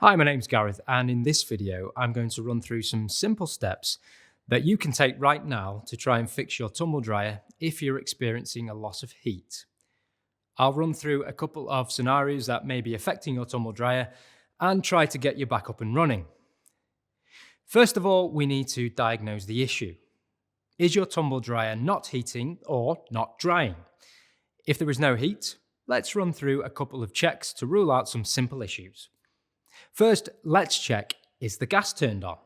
Hi, my name's Gareth, and in this video, I'm going to run through some simple steps that you can take right now to try and fix your tumble dryer if you're experiencing a loss of heat. I'll run through a couple of scenarios that may be affecting your tumble dryer and try to get you back up and running. First of all, we need to diagnose the issue. Is your tumble dryer not heating or not drying? If there is no heat, let's run through a couple of checks to rule out some simple issues. First, let's check, is the gas turned on?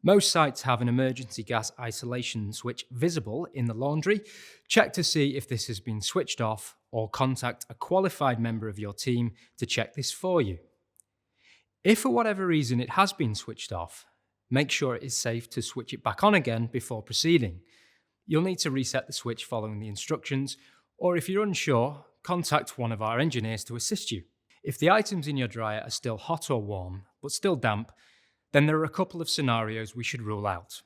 Most sites have an emergency gas isolation switch visible in the laundry. Check to see if this has been switched off or contact a qualified member of your team to check this for you. If for whatever reason it has been switched off, make sure it is safe to switch it back on again before proceeding. You'll need to reset the switch following the instructions, or if you're unsure, contact one of our engineers to assist you. If the items in your dryer are still hot or warm, but still damp, then there are a couple of scenarios we should rule out.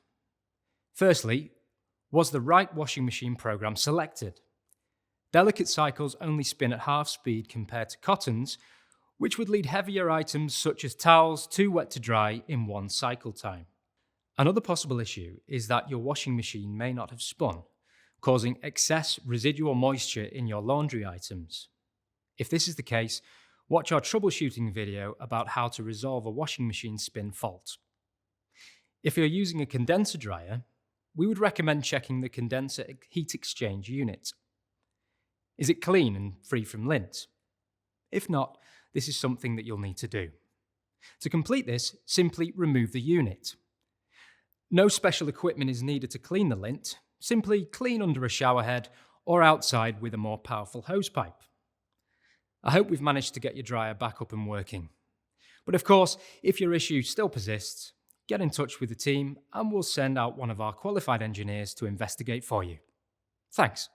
Firstly, was the right washing machine program selected? Delicate cycles only spin at half speed compared to cottons, which would lead heavier items such as towels too wet to dry in one cycle time. Another possible issue is that your washing machine may not have spun, causing excess residual moisture in your laundry items. If this is the case, watch our troubleshooting video about how to resolve a washing machine spin fault. If you're using a condenser dryer, we would recommend checking the condenser heat exchange unit. Is it clean and free from lint? If not, this is something that you'll need to do. To complete this, simply remove the unit. No special equipment is needed to clean the lint. Simply clean under a shower head or outside with a more powerful hose pipe. I hope we've managed to get your dryer back up and working. But of course, if your issue still persists, get in touch with the team and we'll send out one of our qualified engineers to investigate for you. Thanks.